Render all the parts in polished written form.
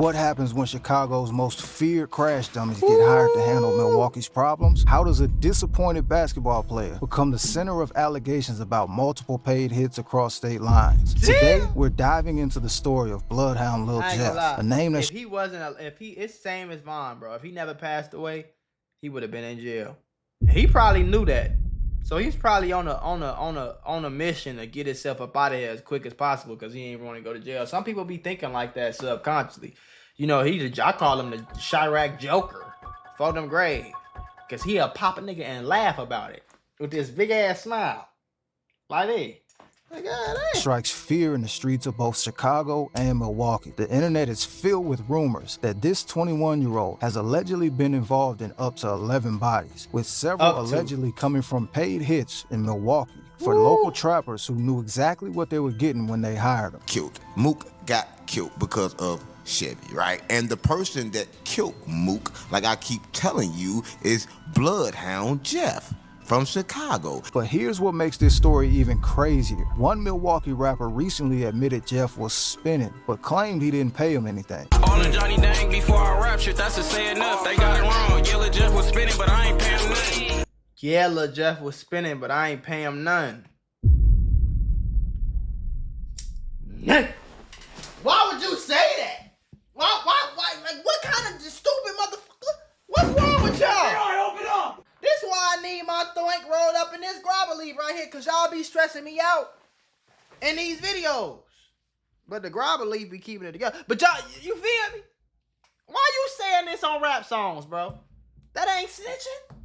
What happens when Chicago's most feared crash dummies get hired to handle Milwaukee's problems? How does a disappointed basketball player become the center of allegations about multiple paid hits across state lines? Today, we're diving into the story of Bloodhound Lil Jeff, a name that it's same as Vaughn, bro. If he never passed away, he would have been in jail. He probably knew that. So he's probably on a mission to get himself up out of here as quick as possible because he ain't want to go to jail. Some people be thinking like that subconsciously. You know, I call him the Chirac Joker for them grave. Because he'll pop a nigga and laugh about it with this big ass smile. Like this. Like, strikes fear in the streets of both Chicago and Milwaukee. The internet is filled with rumors that this 21-year-old has allegedly been involved in up to 11 bodies, with several allegedly coming from paid hits in Milwaukee for local trappers who knew exactly what they were getting when they hired him. Killed. Mook got killed because of Chevy, right? And the person that killed Mook, like I keep telling you, is Bloodhound Jeff from Chicago. But here's what makes this story even crazier. One Milwaukee rapper recently admitted Jeff was spinning, but claimed he didn't pay him anything. All in Johnny Dang before I rap shit, that's to say enough. They got it wrong. Yeah, Lil Jeff was spinning, but I ain't paying him nothing. Yeah, Lil Jeff was spinning, but I ain't paying him none. Why would you say that? Why, like, what kind of stupid motherfucker? What's wrong with y'all? Open up! This why I need my thoink rolled up in this grabber leaf right here, cause y'all be stressing me out in these videos. But the grabber leaf be keeping it together. But y'all, you feel me? Why you saying this on rap songs, bro? That ain't snitching.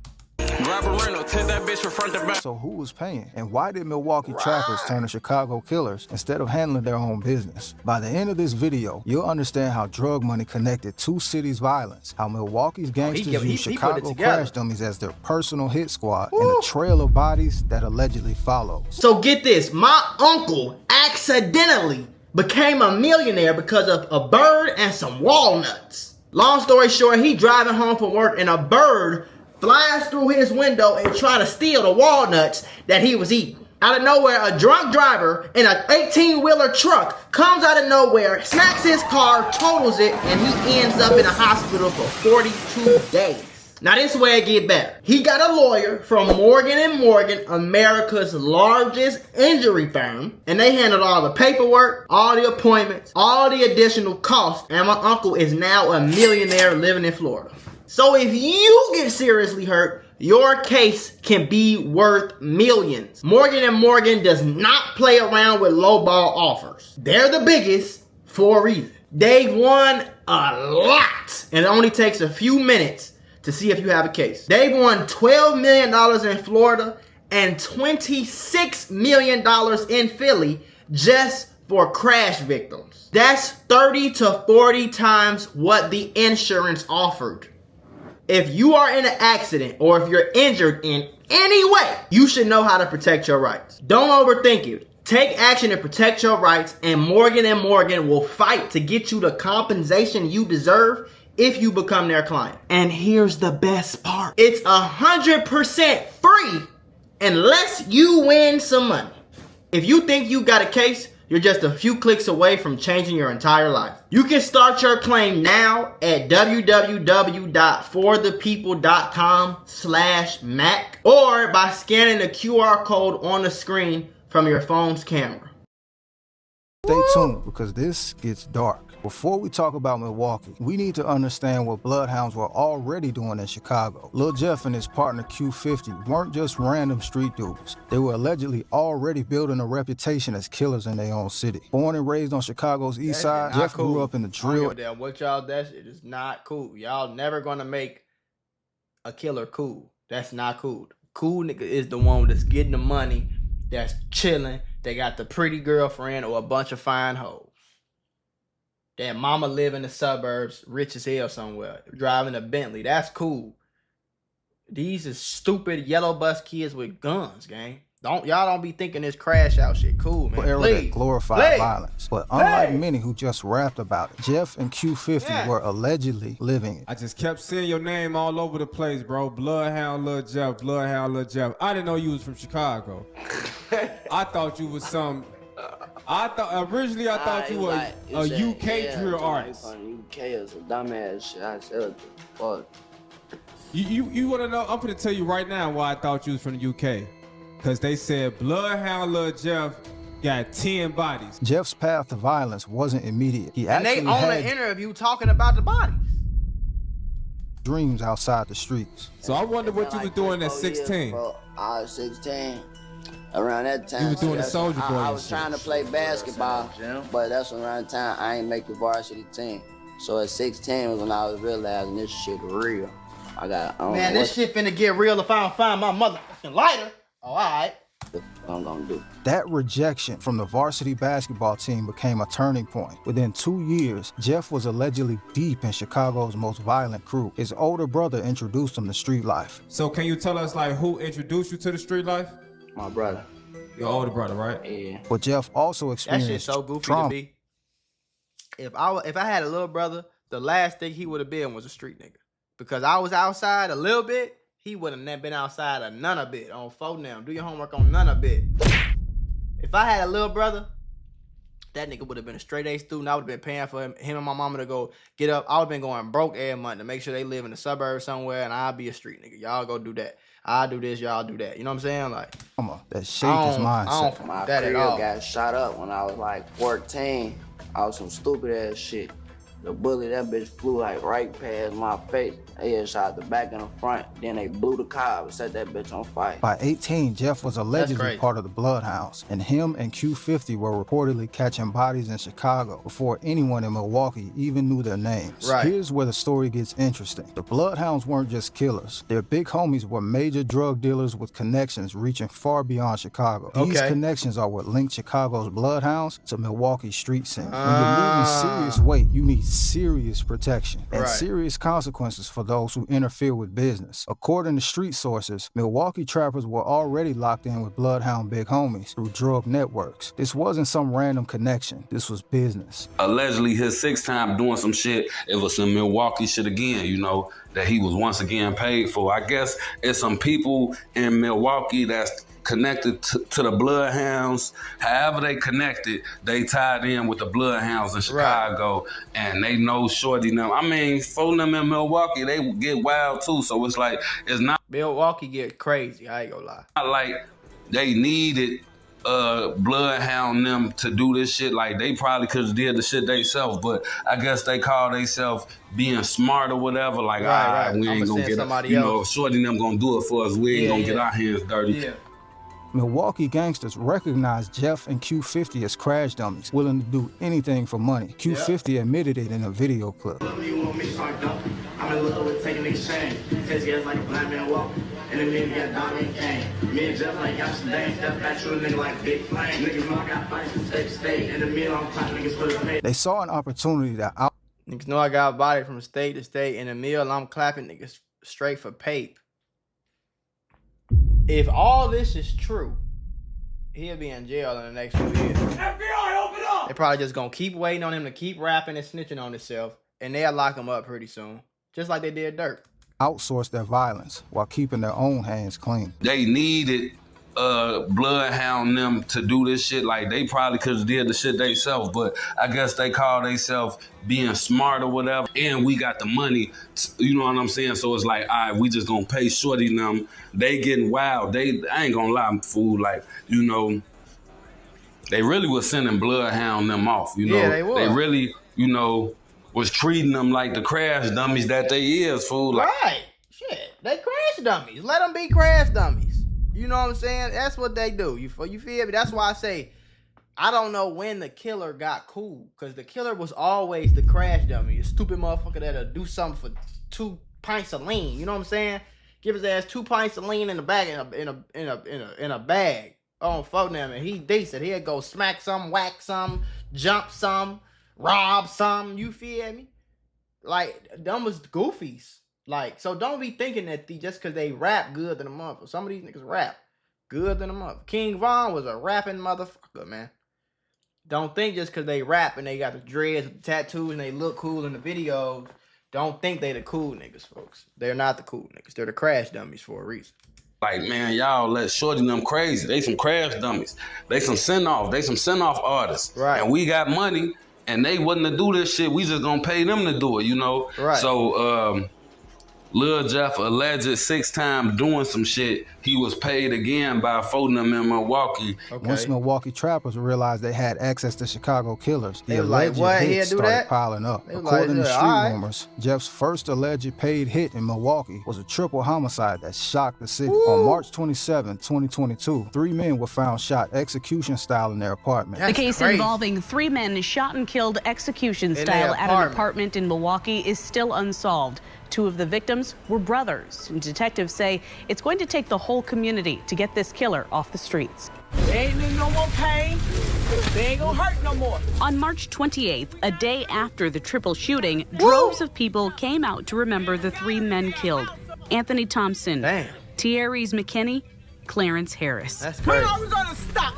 So who was paying? And why did Milwaukee Trappers turn to Chicago killers instead of handling their own business? By the end of this video, you'll understand how drug money connected two cities' violence, how Milwaukee's gangsters use Chicago crash dummies as their personal hit squad, and a trail of bodies that allegedly follows. So get this, my uncle accidentally became a millionaire because of a bird and some walnuts. Long story short, he driving home from work and a bird flies through his window and try to steal the walnuts that he was eating. Out of nowhere, a drunk driver in an 18-wheeler truck comes out of nowhere, smacks his car, totals it, and he ends up in a hospital for 42 days. Now this way it get better. He got a lawyer from Morgan & Morgan, America's largest injury firm, and they handled all the paperwork, all the appointments, all the additional costs, and my uncle is now a millionaire living in Florida. So if you get seriously hurt, your case can be worth millions. Morgan & Morgan does not play around with lowball offers. They're the biggest for a reason. They've won a lot, and it only takes a few minutes to see if you have a case. They've won $12 million in Florida and $26 million in Philly just for crash victims. That's 30 to 40 times what the insurance offered. If you are in an accident or if you're injured in any way, you should know how to protect your rights. Don't overthink it. Take action to protect your rights, and Morgan & Morgan will fight to get you the compensation you deserve if you become their client. And here's the best part. It's 100% free unless you win some money. If you think you got a case, you're just a few clicks away from changing your entire life. You can start your claim now at www.forthepeople.com/Mac or by scanning the QR code on the screen from your phone's camera. Stay tuned because this gets dark. Before we talk about Milwaukee, we need to understand what Bloodhounds were already doing in Chicago. Lil Jeff and his partner Q50 weren't just random street dudes. They were allegedly already building a reputation as killers in their own city. Born and raised on Chicago's east side, Jeff grew up in the drill. What y'all, that shit is not cool. Y'all never gonna make a killer cool. That's not cool. Cool nigga is the one that's getting the money, that's chilling, they got the pretty girlfriend or a bunch of fine hoes. That mama live in the suburbs, rich as hell somewhere, driving a Bentley. That's cool. These is stupid yellow bus kids with guns, gang. Y'all don't be thinking this crash out shit cool, man. Era that glorified violence. But unlike many who just rapped about it, Jeff and Q50 were allegedly living it. I just kept seeing your name all over the place, bro. Bloodhound Lil Jeff, Bloodhound Lil Jeff. I didn't know you was from Chicago. I thought you was some... originally I thought you were a UK drill artist. UK is a dumbass shit. I said, fuck. You want to know? I'm gonna tell you right now why I thought you was from the UK. Cause they said Bloodhound Lil Jeff got 10 bodies. Jeff's path to violence wasn't immediate. He And they actually on had an interview talking about the bodies. dreams outside the streets. So I wonder what you was doing at 16. Bro, I was 16. Around that time, You was doing the Soldier Boy I and was shit. trying to play basketball, but that's around the time I ain't make the varsity team. So at 16 was when I was realizing this shit real. I don't Man, know this shit finna get real if I don't find my motherfucking lighter. Oh, all right. what I'm gonna do. That rejection from the varsity basketball team became a turning point. Within 2 years, Jeff was allegedly deep in Chicago's most violent crew. His older brother introduced him to street life. So can you tell us like who introduced you to the street life? My brother. Your older brother, right? Yeah. But Jeff also That experienced shit's so goofy trauma. to me. If I had a little brother, the last thing he would have been was a street nigga. Because I was outside a little bit, he wouldn't have been outside a none of bit on phone now. Do your homework on none of bit. If I had a little brother, that nigga would have been a straight A student. I would have been paying for him and my mama to go get up. I would have been going broke every month to make sure they live in the suburbs somewhere, and I'll be a street nigga. Y'all go do that. I'll do this, y'all do that. You know what I'm saying? Like, That shaped his mindset. My that at crib all. got shot up when I was like 14. I was some stupid ass shit. The bullet, that bitch flew like right past my face. They had shot the back and the front. Then they blew the car and set that bitch on fire. By 18, Jeff was allegedly crazy. part of the Bloodhounds, and him and Q50 were reportedly catching bodies in Chicago before anyone in Milwaukee even knew their names. Right. Here's where the story gets interesting. The Bloodhounds weren't just killers. Their big homies were major drug dealers with connections reaching far beyond Chicago. These Okay. connections are what linked Chicago's Bloodhounds to Milwaukee's street scene. When you're moving serious weight, you need serious protection and Right. serious consequences for those who interfere with business. According to street sources, Milwaukee Trappers were already locked in with Bloodhound big homies through drug networks. This wasn't some random connection. This was business. Allegedly his sixth time doing some shit. It was some Milwaukee shit again, you know, that he was once again paid for. I guess it's some people in Milwaukee that's connected to the Bloodhounds. However they connected, they tied in with the Bloodhounds in Chicago, and they know Shorty them. I mean, for them in Milwaukee, they get wild too. So it's like, it's not Milwaukee get crazy. I ain't gonna lie. like they needed Bloodhound them to do this shit. Like they probably could have did the shit themselves, but I guess they call themselves being smart or whatever. Like, Right. we ain't I'ma gonna send get, somebody you know, else. Shorty them gonna do it for us. We ain't Yeah, gonna yeah. get our hands dirty. Yeah. Milwaukee gangsters recognized Jeff and Q50 as crash dummies, willing to do anything for money. Q50 admitted it in a video clip. You want me start dumping? I'm in love with taking niggas shame. Says yes like a blind man walking. And then me and got Dominic Kane. Me and Jeff like Amsterdam. Step back to a nigga like Big Flame. Niggas know I got fights from state to state. And then me and I'm top niggas for the pay. They saw an opportunity to out Niggas know I got body from state to state. In the mill, I'm clapping niggas straight for pape. If all this is true, he'll be in jail in the next few years. FBI, open up! They probably just gonna keep waiting on him to keep rapping and snitching on himself, and they'll lock him up pretty soon, just like they did Dirk. outsource their violence while keeping their own hands clean. They needed Bloodhound them to do this shit. Like they probably could have did the shit themselves, but I guess they call themselves being smart or whatever. And we got the money, you know what I'm saying? So it's like, all right, we just gonna pay Shorty them. They getting wild. I ain't gonna lie, fool. Like, you know, they really was sending Bloodhound them off. You know, Yeah, they was. They really, you know, was treating them like the crash dummies that they is, fool. Like, Right. Shit. They crash dummies. Let them be crash dummies. You know what I'm saying? That's what they do. You feel me? That's why I say I don't know when the killer got cool. Because the killer was always the crash dummy. A stupid motherfucker that'll do something for 2 pints of lean. You know what I'm saying? Give his ass 2 pints of lean in the bag in a bag. Oh, fuck them. And he decent. He'll go smack some, whack some, jump some, rob some. You feel me? Like, them was goofies. Like, so don't be thinking that just because they rap good than a motherfucker. Some of these niggas rap good than a motherfucker. King Von was a rapping motherfucker, man. Don't think just because they rap and they got the dreads, the tattoos, and they look cool in the videos, don't think they the cool niggas, folks. They're not the cool niggas. They're the crash dummies for a reason. Like, man, y'all let Shorty them crazy. They some crash dummies. They some send-off. They some send-off artists. Right. And we got money. and they wasn't to do this shit. We just gonna pay them to do it, you know? Right. So, Lil Jeff alleged 6 times doing some shit. He was paid again by folding them in Milwaukee. Okay. Once Milwaukee Trappers realized they had access to Chicago killers, the They was like, alleged "What? He'll hits do started that?" piling up. They was According like, to "Yeah, street alright." rumors, Jeff's first alleged paid hit in Milwaukee was a triple homicide that shocked the city. On March 27, 2022, 3 men were found shot execution style in their apartment. That's The case crazy. involving 3 men shot and killed execution their style at an apartment. apartment in Milwaukee is still unsolved. 2 of the victims were brothers. And detectives say it's going to take the whole community to get this killer off the streets. They ain't in no more pain. They ain't gonna hurt no more. On March 28th, a day after the triple shooting, droves of people came out to remember the 3 men killed. Anthony Thompson, Damn. Tyrese McKinney, Clarence Harris. That's When crazy. are we gonna stop?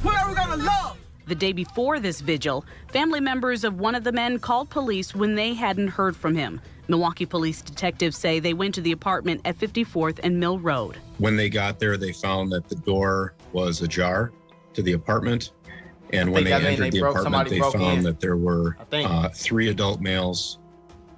When are we gonna love? The day before this vigil, family members of one of the men called police when they hadn't heard from him. Milwaukee police detectives say they went to the apartment at 54th and Mill Road. When they got there, they found that the door was ajar to the apartment. And when they entered the apartment, they found that there were 3 adult males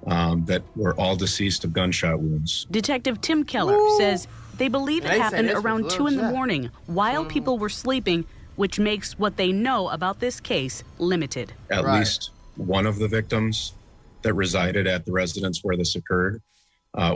that were all deceased of gunshot wounds. Detective Tim Keller says they believe it They say happened this was around Lil 2 in the Jeff. morning while people were sleeping, which makes what they know about this case limited. At least one of the victims that resided at the residence where this occurred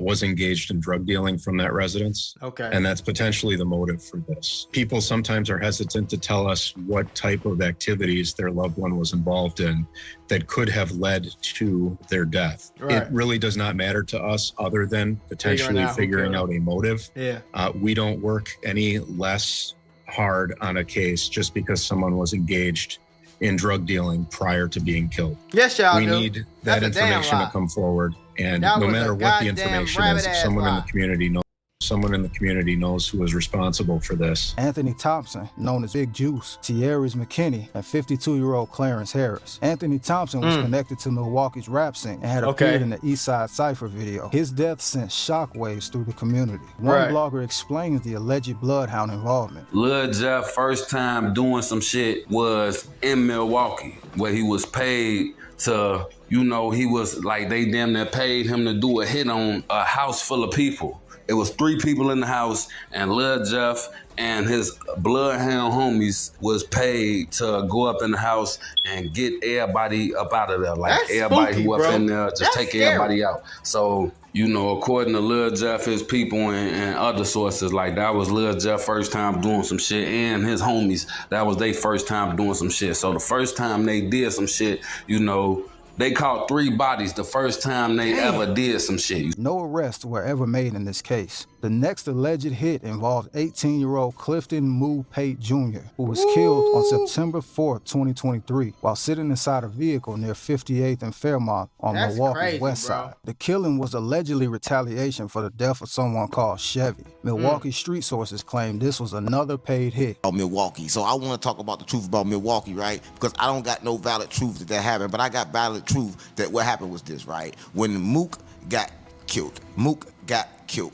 was engaged in drug dealing from that residence. Okay. And that's potentially the motive for this. People sometimes are hesitant to tell us what type of activities their loved one was involved in that could have led to their death. Right. It really does not matter to us other than potentially figuring out a motive. Yeah. We don't work any less hard on a case just because someone was engaged in drug dealing prior to being killed. Yes, y'all We do. need that That's a damn information to lie. come forward. And That no was matter a what the goddamn information is, if rabbit-ass someone in lie. the community knows, someone in the community knows who is responsible for this. Anthony Thompson, known as Big Juice, Tyrese McKinney, and 52-year-old Clarence Harris. Anthony Thompson was connected to Milwaukee's rap scene and had appeared in the East Side Cypher video. His death sent shockwaves through the community. One blogger explains the alleged Bloodhound involvement. Lil Jeff first time doing some shit was in Milwaukee, where he was paid to, you know, he was like, they damn near paid him to do a hit on a house full of people. It was 3 people in the house, and Lil Jeff and his Bloodhound homies was paid to go up in the house and get everybody up out of there. Like, That's everybody spooky, who up bro. in there, just That's take scary. everybody out. So, you know, according to Lil Jeff, his people and other sources, like, that was Lil Jeff first time doing some shit, and his homies, that was their first time doing some shit. So the first time they did some shit, you know, they caught 3 bodies the first time they ever did some shit. No arrests were ever made in this case. The next alleged hit involved 18-year-old Clifton Pate Jr., who was killed on September 4, 2023, while sitting inside a vehicle near 58th and Fairmont on That's Milwaukee's crazy, west bro. side. The killing was allegedly retaliation for the death of someone called Chevy. Milwaukee street sources claim this was another paid hit. Milwaukee. So I want to talk about the truth about Milwaukee, right? Because I don't got no valid truth that happened, but I got valid truth that what happened was this, right? When Mook got killed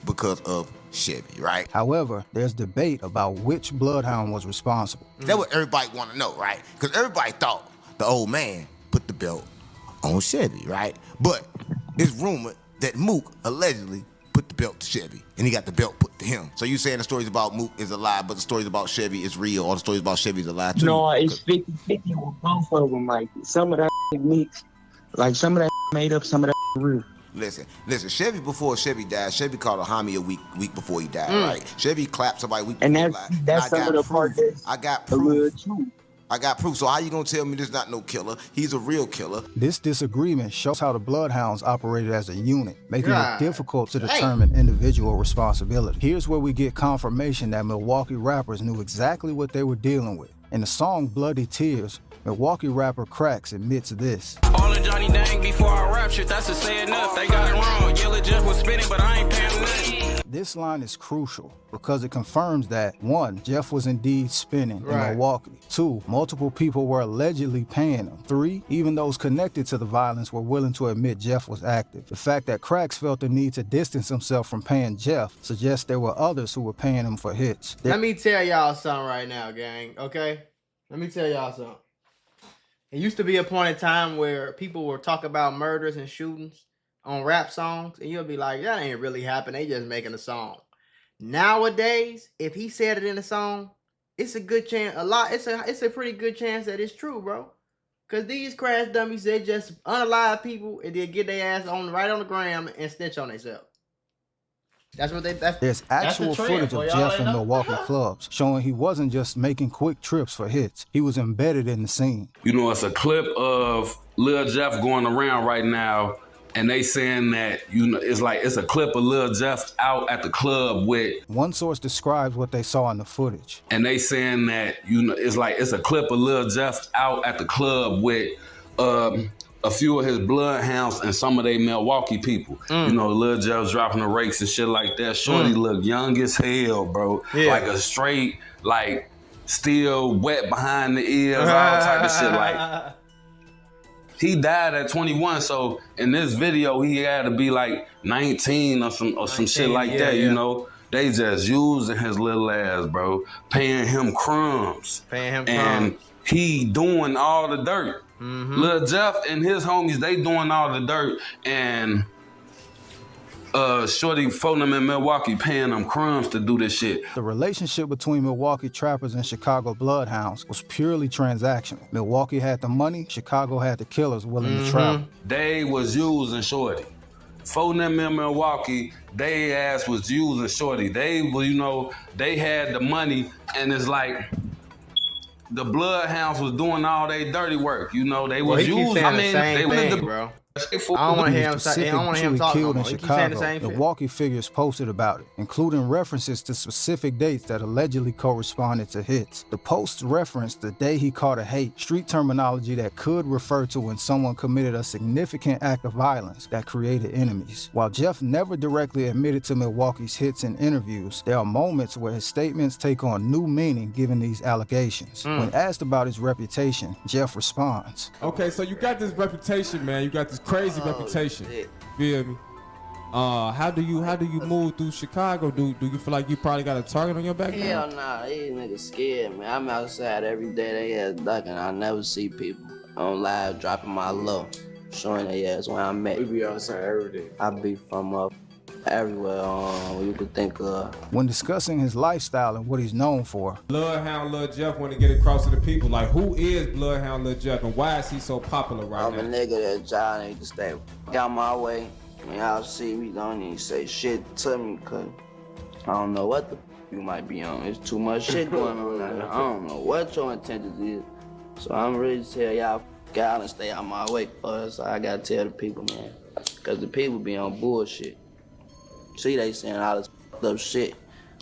because of Chevy, right? However, there's debate about which bloodhound was responsible. That's what everybody want to know, right? Because everybody thought the old man put the belt on Chevy, right? But it's rumored that Mook allegedly put the belt to Chevy, and he got the belt put to him. So you saying the stories about Mook is a lie, but the stories about Chevy is real, or the stories about Chevy is a lie too? No, it's 50-50 with both of them. Like, some of that mixed. Like, some of that made up, some of that real. Listen. Chevy, before Chevy died, Chevy called a homie a week before he died, right? Chevy clapped somebody a week before he died. That's some of the part that's I got proof. I got proof. So how you gonna tell me this not no killer? He's a real killer. This disagreement shows how the bloodhounds operated as a unit, making it difficult to determine individual responsibility. Here's where we get confirmation that Milwaukee rappers knew exactly what they were dealing with. In the song Bloody Tears, Milwaukee rapper Cracks admits this. All of Johnny Dang before I rap shit, that's to say enough. They got it wrong. Yellow Jeff was spinning, but I ain't paying nothing. This line is crucial because it confirms that 1, Jeff was indeed spinning in Milwaukee. 2, multiple people were allegedly paying him. 3, even those connected to the violence were willing to admit Jeff was active. The fact that Cracks felt the need to distance himself from paying Jeff suggests there were others who were paying him for hits. Let me tell y'all something right now, gang, okay? Let me tell y'all something. It used to be a point in time where people were talking about murders and shootings on rap songs, and you'll be like, that ain't really happened. They just making a song. Nowadays, if he said it in a song, it's a good chance. It's a pretty good chance that it's true, bro. Cause these crash dummies, they just unalive people and then get their ass right on the gram and snitch on themselves. There's actual footage of Jeff in Milwaukee clubs showing he wasn't just making quick trips for hits. He was embedded in the scene. You know, it's a clip of Lil Jeff going around right now, and they saying that, you know, it's a clip of Lil Jeff out at the club with. One source describes what they saw in the footage. And they saying that, you know, it's a clip of Lil Jeff out at the club with a few of his Bloodhounds and some of they Milwaukee people. You know, Lil Jeff's dropping the rakes and shit like that. Shorty look young as hell, bro. Yeah. Like a straight, like, still wet behind the ears, all type of shit. Like, he died at 21, so in this video, he had to be like 19 or some shit like that, you know? They just using his little ass, bro. Paying him crumbs. And he doing all the dirt. Lil Jeff and his homies, they doing all the dirt, and Shorty phoning them in Milwaukee, paying them crumbs to do this shit. The relationship between Milwaukee Trappers and Chicago Bloodhounds was purely transactional. Milwaukee had the money, Chicago had the killers willing to travel. They was using Shorty. Phoning them in Milwaukee, they ass was using Shorty. They were, you know, they had the money, and it's like, the Bloodhounds was doing all they dirty work, you know. They was using. I mean, they was bro. I don't want to hear him talk killed no in Chicago. Milwaukee figures posted about it, including references to specific dates that allegedly corresponded to hits. The posts referenced the day he caught a hate, street terminology that could refer to when someone committed a significant act of violence that created enemies. While Jeff never directly admitted to Milwaukee's hits in interviews, there are moments where his statements take on new meaning given these allegations. When asked about his reputation, Jeff responds, "Okay, so you got this reputation, man. You got this crazy reputation. Shit. Feel me? How do you move through Chicago? Do you feel like you probably got a target on your back? Hell nah, these niggas scared, man. I'm outside every day, they ass ducking. I never see people on live dropping my low, showing their ass where I'm at. We be outside every day. I be from up everywhere you could think of. When discussing his lifestyle and what he's known for, Bloodhound Lil Jeff want to get across to the people. Like, who is Bloodhound Lil Jeff and why is he so popular right now? I'm a nigga that y'all need to stay out my way. When y'all see me, don't even say shit to me, cause I don't know what the you might be on. There's too much shit going on out here. I don't know what your intentions is. So I'm ready to tell y'all, y'all and stay out my way, cause I gotta tell the people, man. Cause the people be on bullshit. See, they saying all this up shit.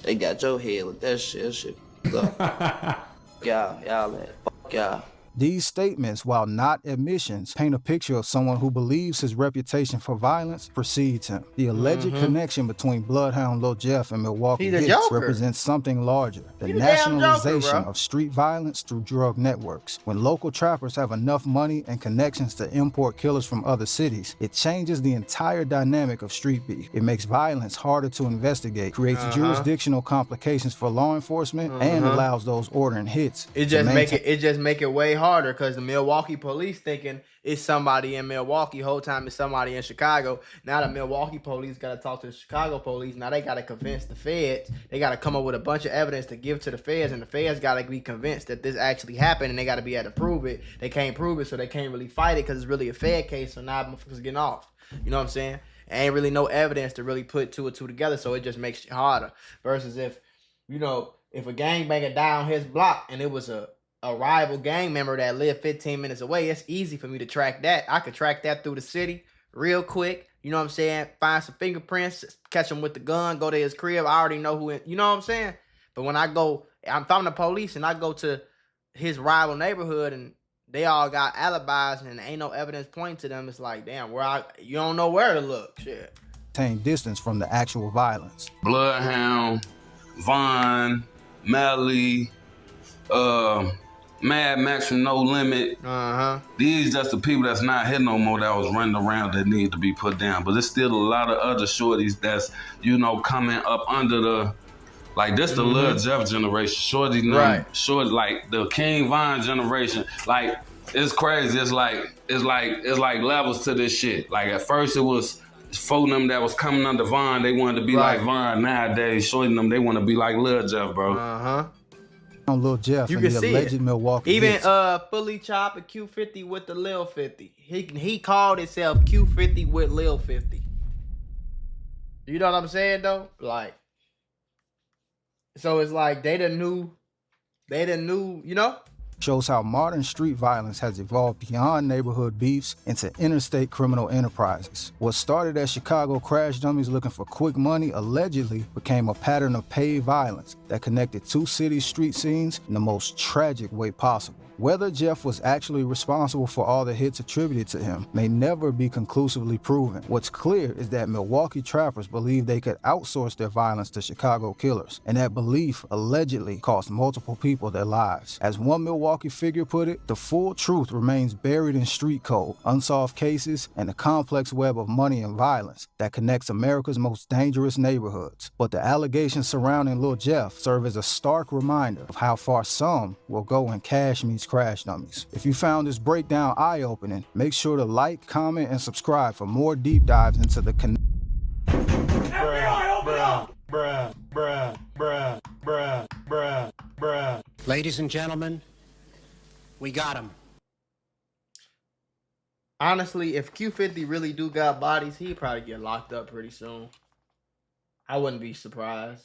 They got your head with that shit. That shit up. y'all, man. Fuck y'all. These statements, while not admissions, paint a picture of someone who believes his reputation for violence precedes him. The alleged connection between Bloodhound Lil Jeff and Milwaukee hits represents something larger, the nationalization of street violence through drug networks. When local trappers have enough money and connections to import killers from other cities, it changes the entire dynamic of street beef. It makes violence harder to investigate, creates jurisdictional complications for law enforcement, and allows those ordering hits. It just make it way harder because the Milwaukee police thinking it's somebody in Milwaukee, whole time it's somebody in Chicago. Now the Milwaukee police got to talk to the Chicago police. Now they got to convince the feds. They got to come up with a bunch of evidence to give to the feds, and the feds got to be convinced that this actually happened, and they got to be able to prove it. They can't prove it, so they can't really fight it because it's really a fed case, so now motherfuckers getting off. You know what I'm saying? Ain't really no evidence to really put two or two together, so it just makes it harder. Versus if a gangbanger die on his block and it was a rival gang member that lived 15 minutes away, it's easy for me to track that. I could track that through the city real quick. You know what I'm saying? Find some fingerprints, catch him with the gun, go to his crib. I already know who, you know what I'm saying? But when if I'm the police and I go to his rival neighborhood and they all got alibis and ain't no evidence pointing to them, it's like, damn, you don't know where to look. Shit. Maintain distance from the actual violence. Bloodhound, Vaughn, Melly, Mad Max from No Limit. These just the people that's not here no more that was running around that need to be put down. But there's still a lot of other shorties that's, coming up under the, like this the Lil Jeff generation. Shorty, Shorty, like the King Von generation. Like It's crazy. It's like levels to this shit. Like at first it was for them that was coming under Von. They wanted to be like Von. Nowadays, showing them they want to be like Lil Jeff, bro. On Lil Jeff You and can the see alleged it. Milwaukee Even hits. Fully Chop and Q50 with the Lil 50. He called himself Q50 with Lil 50. You know what I'm saying though? Like, so it's like they done knew, you know? Shows how modern street violence has evolved beyond neighborhood beefs into interstate criminal enterprises. What started as Chicago crash dummies looking for quick money allegedly became a pattern of paid violence that connected two cities' street scenes in the most tragic way possible. Whether Jeff was actually responsible for all the hits attributed to him may never be conclusively proven. What's clear is that Milwaukee Trappers believed they could outsource their violence to Chicago killers, and that belief allegedly cost multiple people their lives. As one Milwaukee figure put it, the full truth remains buried in street code, unsolved cases, and the complex web of money and violence that connects America's most dangerous neighborhoods. But the allegations surrounding Lil Jeff serve as a stark reminder of how far some will go when cash meets crash dummies. If you found this breakdown eye-opening, make sure to like, comment, and subscribe for more deep dives into the Ladies and gentlemen, we got him. Honestly, if Q50 really do got bodies, he'd probably get locked up pretty soon. I wouldn't be surprised.